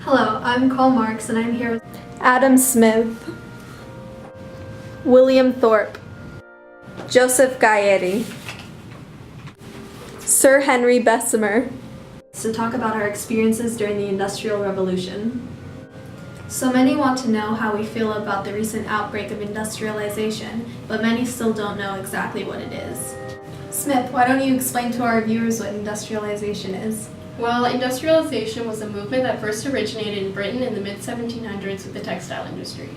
Hello, I'm Cole Marks and I'm here with Adam Smith, William Thorpe, Joseph Gaetti, Sir Henry Bessemer. to talk about our experiences during the Industrial Revolution. So many want to know how we feel about the recent outbreak of industrialization, but many still don't know exactly what it is. Smith, why don't you explain to our viewers what industrialization is? Well, industrialization was a movement that first originated in Britain in the mid-1700s with the textile industry.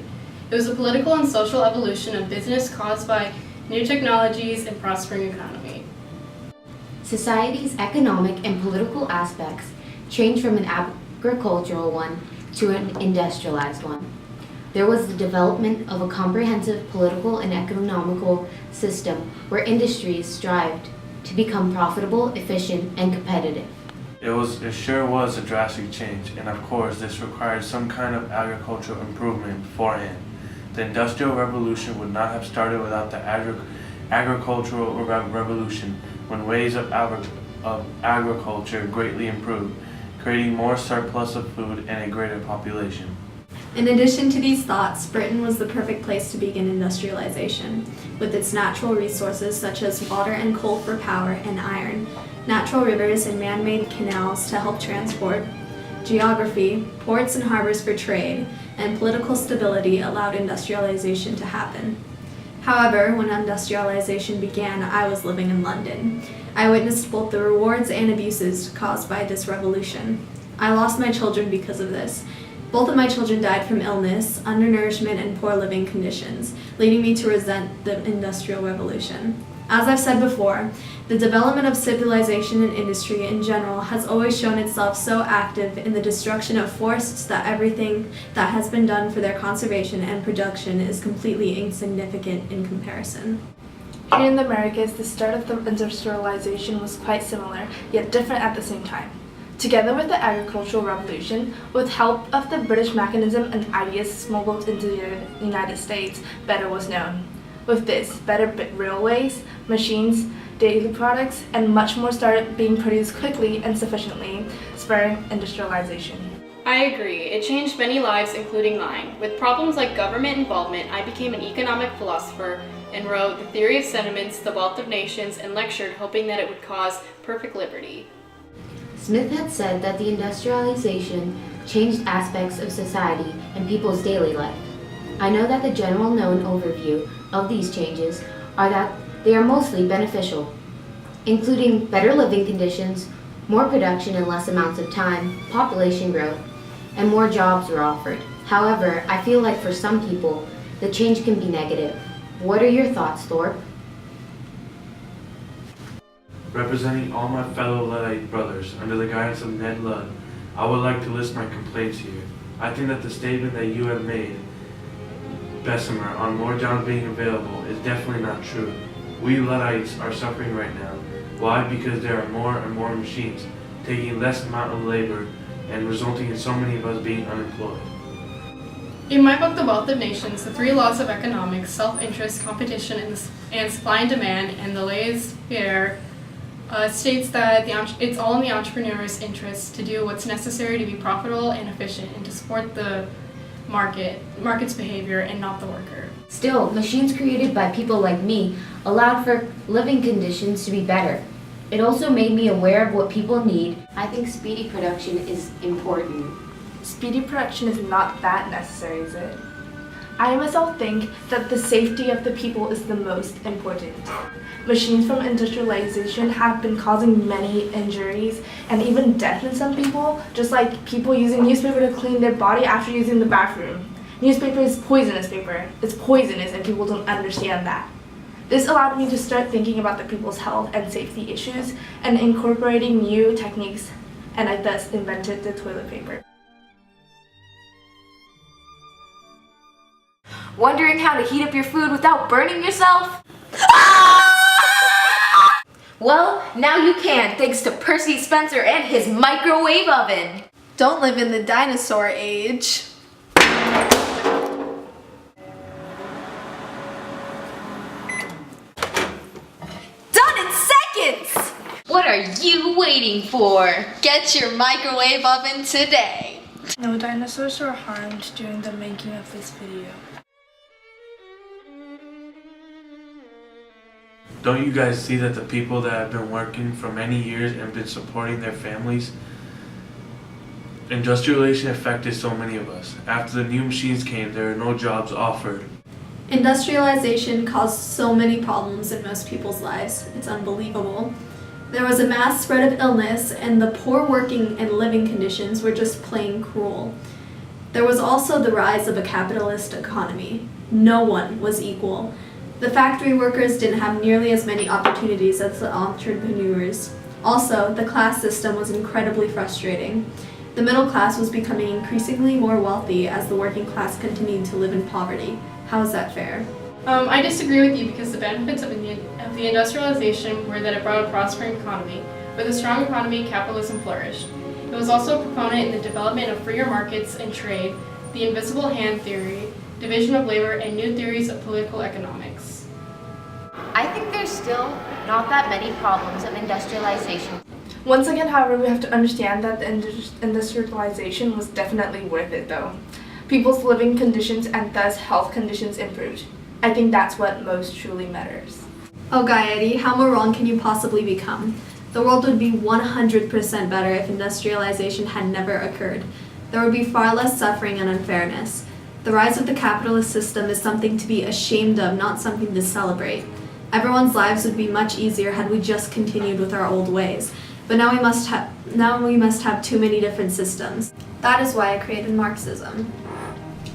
It was a political and social evolution of business caused by new technologies and prospering economy. Society's economic and political aspects changed from an agricultural one to an industrialized one. There was the development of a comprehensive political and economical system where industries strived to become profitable, efficient, and competitive. It sure was a drastic change, and of course this required some kind of agricultural improvement beforehand. The Industrial Revolution would not have started without the agricultural revolution, when ways of agriculture greatly improved, creating more surplus of food and a greater population. In addition to these thoughts, Britain was the perfect place to begin industrialization, with its natural resources such as water and coal for power and iron, natural rivers and man-made canals to help transport, geography, ports and harbors for trade, and political stability allowed industrialization to happen. However, when industrialization began, I was living in London. I witnessed both the rewards and abuses caused by this revolution. I lost my children because of this. Both of my children died from illness, undernourishment, and poor living conditions, leading me to resent the Industrial Revolution. As I've said before, the development of civilization and industry in general has always shown itself so active in the destruction of forests that everything that has been done for their conservation and production is completely insignificant in comparison. Here in the Americas, the start of the industrialization was quite similar, yet different at the same time. Together with the agricultural revolution, with help of the British mechanism and ideas smuggled into the United States, better was known. With this, better railways, machines, daily products, and much more started being produced quickly and sufficiently, spurring industrialization. I agree. It changed many lives, including mine. With problems like government involvement, I became an economic philosopher and wrote The Theory of Sentiments, The Wealth of Nations, and lectured hoping that it would cause perfect liberty. Smith had said that the industrialization changed aspects of society and people's daily life. I know that the general known overview of these changes are that they are mostly beneficial, including better living conditions, more production in less amounts of time, population growth, and more jobs were offered. However, I feel like for some people, the change can be negative. What are your thoughts, Thorpe? Representing all my fellow Luddite brothers under the guidance of Ned Ludd, I would like to list my complaints here. I think that the statement that you have made, Bessemer, on more jobs being available is definitely not true. We Luddites are suffering right now. Why? Because there are more and more machines, taking less amount of labor and resulting in so many of us being unemployed. In my book, The Wealth of Nations, The Three Laws of Economics, Self-Interest, Competition, and Supply and Demand, and the laissez-faire, states that it's all in the entrepreneur's interest to do what's necessary to be profitable and efficient and to support the market's behavior and not the worker. Still, machines created by people like me allowed for living conditions to be better. It also made me aware of what people need. I think speedy production is important. Speedy production is not that necessary, is it? I myself think that the safety of the people is the most important. Machines from industrialization have been causing many injuries and even death in some people, just like people using newspaper to clean their body after using the bathroom. Newspaper is poisonous paper. It's poisonous and people don't understand that. This allowed me to start thinking about the people's health and safety issues and incorporating new techniques, and I thus invented the toilet paper. Wondering how to heat up your food without burning yourself? Well, now you can, thanks to Percy Spencer and his microwave oven. Don't live in the dinosaur age. Done in seconds! What are you waiting for? Get your microwave oven today. No dinosaurs were harmed during the making of this video. Don't you guys see that the people that have been working for many years and been supporting their families? Industrialization affected so many of us. After the new machines came, there were no jobs offered. Industrialization caused so many problems in most people's lives. It's unbelievable. There was a mass spread of illness, and the poor working and living conditions were just plain cruel. There was also the rise of a capitalist economy. No one was equal. The factory workers didn't have nearly as many opportunities as the entrepreneurs. Also, the class system was incredibly frustrating. The middle class was becoming increasingly more wealthy as the working class continued to live in poverty. How is that fair? I disagree with you because the benefits of the industrialization were that it brought a prospering economy. With a strong economy, capitalism flourished. It was also a proponent in the development of freer markets and trade, the invisible hand theory, division of labor, and new theories of political economics. I think there's still not that many problems of industrialization. Once again, however, we have to understand that the industrialization was definitely worth it though. People's living conditions and thus health conditions improved. I think that's what most truly matters. Oh, Gaiety, how more wrong can you possibly become? The world would be 100% better if industrialization had never occurred. There would be far less suffering and unfairness. The rise of the capitalist system is something to be ashamed of, not something to celebrate. Everyone's lives would be much easier had we just continued with our old ways. But now we must have too many different systems. That is why I created Marxism.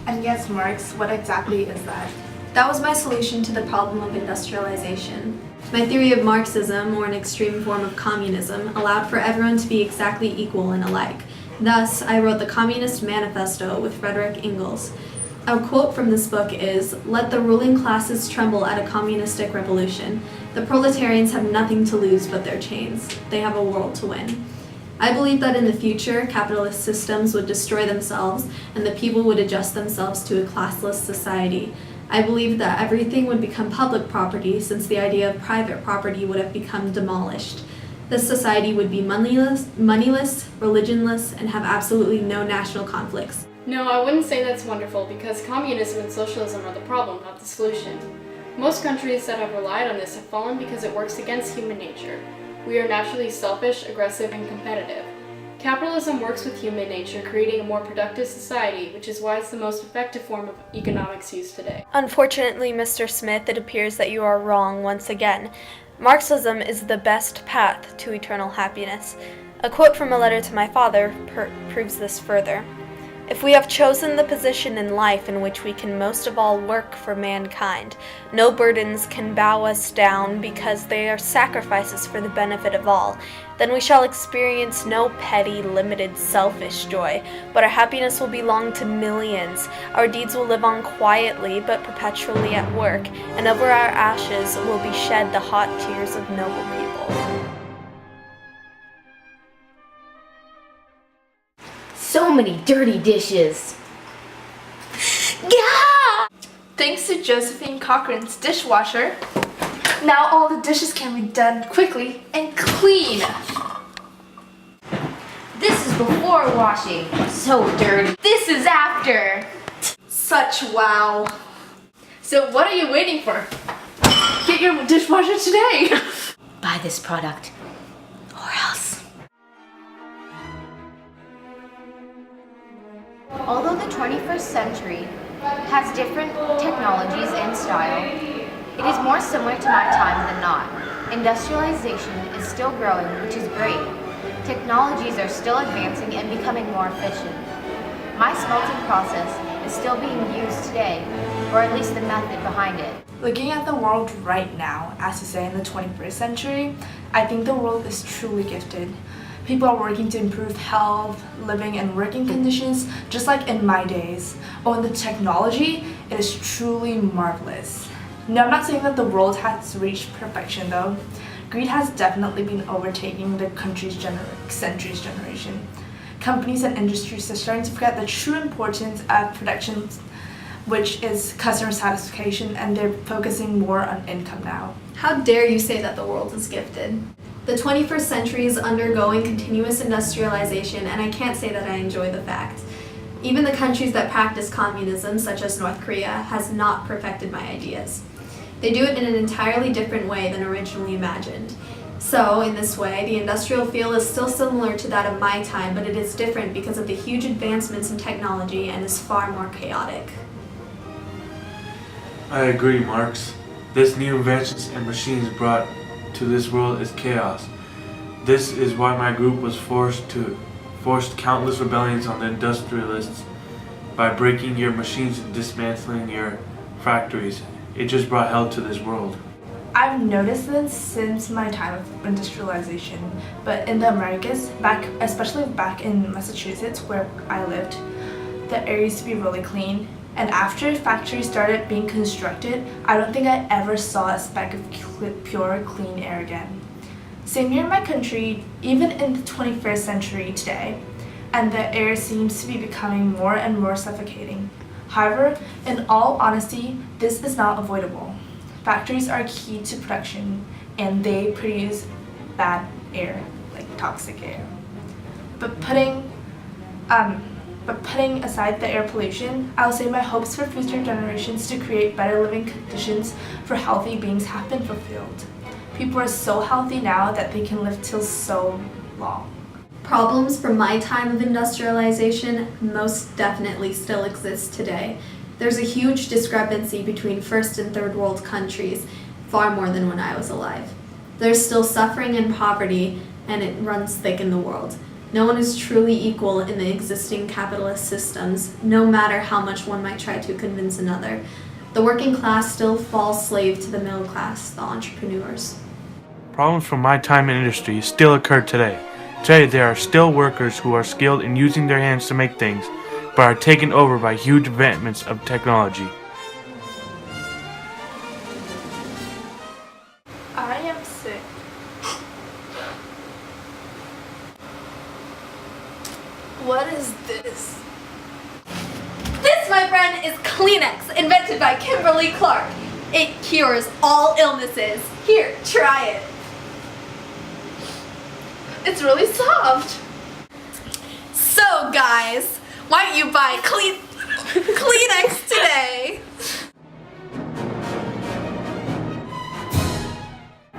And yes, Marx, what exactly is that? That was my solution to the problem of industrialization. My theory of Marxism, or an extreme form of communism, allowed for everyone to be exactly equal and alike. Thus, I wrote the Communist Manifesto with Frederick Engels. A quote from this book is, "Let the ruling classes tremble at a communistic revolution. The proletarians have nothing to lose but their chains. They have a world to win." I believe that in the future, capitalist systems would destroy themselves and the people would adjust themselves to a classless society. I believe that everything would become public property since the idea of private property would have become demolished. This society would be moneyless, religionless, and have absolutely no national conflicts. No, I wouldn't say that's wonderful because communism and socialism are the problem, not the solution. Most countries that have relied on this have fallen because it works against human nature. We are naturally selfish, aggressive, and competitive. Capitalism works with human nature, creating a more productive society, which is why it's the most effective form of economics used today. Unfortunately, Mr. Smith, it appears that you are wrong once again. Marxism is the best path to eternal happiness. A quote from a letter to my father proves this further. If we have chosen the position in life in which we can most of all work for mankind, no burdens can bow us down because they are sacrifices for the benefit of all. Then we shall experience no petty, limited, selfish joy, but our happiness will belong to millions. Our deeds will live on quietly but perpetually at work, and over our ashes will be shed the hot tears of noble people. So many dirty dishes. Yeah! Thanks to Josephine Cochran's dishwasher, now all the dishes can be done quickly and clean. This is before washing. So dirty. This is after. Such wow. So what are you waiting for? Get your dishwasher today. Buy this product or else. Although the 21st century has different technologies and style, it is more similar to my time than not. Industrialization is still growing, which is great. Technologies are still advancing and becoming more efficient. My smelting process is still being used today, or at least the method behind it. Looking at the world right now, as to say in the 21st century, I think the world is truly gifted. People are working to improve health, living, and working conditions, just like in my days. Oh, and the technology, it is truly marvelous. No, I'm not saying that the world has reached perfection though. Greed has definitely been overtaking the country's century's generation. Companies and industries are starting to forget the true importance of production, which is customer satisfaction, and they're focusing more on income now. How dare you say that the world is gifted? The 21st century is undergoing continuous industrialization, and I can't say that I enjoy the fact. Even the countries that practice communism, such as North Korea, has not perfected my ideas. They do it in an entirely different way than originally imagined. So, in this way, the industrial field is still similar to that of my time, but it is different because of the huge advancements in technology and is far more chaotic. I agree, Marx. This new inventions and machines brought to this world is chaos. This is why my group was forced countless rebellions on the industrialists by breaking your machines and dismantling your factories. It just brought hell to this world. I've noticed this since my time of industrialization, but in the Americas, especially back in Massachusetts where I lived, the air used to be really clean. And after factories started being constructed, I don't think I ever saw a speck of pure, clean air again. Same here in my country, even in the 21st century today, and the air seems to be becoming more and more suffocating. However, in all honesty, this is not avoidable. Factories are key to production, and they produce bad air, like toxic air. But putting aside the air pollution, I'll say my hopes for future generations to create better living conditions for healthy beings have been fulfilled. People are so healthy now that they can live till so long. Problems from my time of industrialization most definitely still exist today. There's a huge discrepancy between first and third world countries, far more than when I was alive. There's still suffering and poverty, and it runs thick in the world. No one is truly equal in the existing capitalist systems, no matter how much one might try to convince another. The working class still falls slave to the middle class, the entrepreneurs. Problems from my time in industry still occur today. Today there are still workers who are skilled in using their hands to make things, but are taken over by huge advancements of technology. I am sick. What is this? This, my friend, is Kleenex, invented by Kimberly Clark. It cures all illnesses. Here, try it. It's really soft. So, guys, why don't you buy Kleenex today?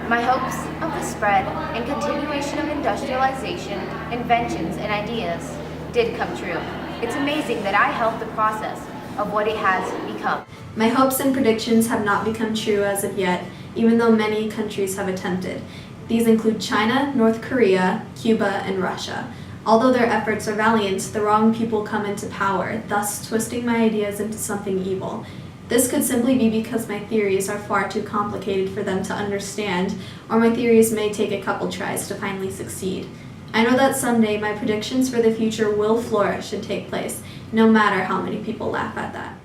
My hopes of the spread and continuation of industrialization, inventions, and ideas did come true. It's amazing that I helped the process of what it has become. My hopes and predictions have not become true as of yet, even though many countries have attempted. These include China, North Korea, Cuba, and Russia. Although their efforts are valiant, the wrong people come into power, thus twisting my ideas into something evil. This could simply be because my theories are far too complicated for them to understand, or my theories may take a couple tries to finally succeed. I know that someday my predictions for the future will flourish and take place, no matter how many people laugh at that.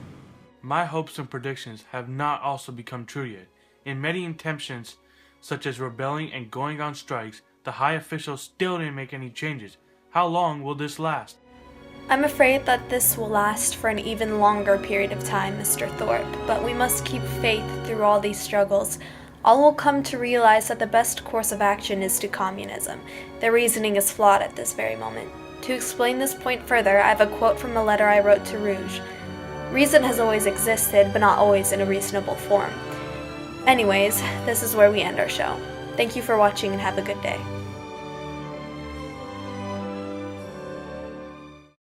My hopes and predictions have not also become true yet. In many intentions, such as rebelling and going on strikes, the high officials still didn't make any changes. How long will this last? I'm afraid that this will last for an even longer period of time, Mr. Thorpe, but we must keep faith through all these struggles. All will come to realize that the best course of action is to communism. Their reasoning is flawed at this very moment. To explain this point further, I have a quote from a letter I wrote to Rouge. Reason has always existed, but not always in a reasonable form. Anyways, this is where we end our show. Thank you for watching and have a good day.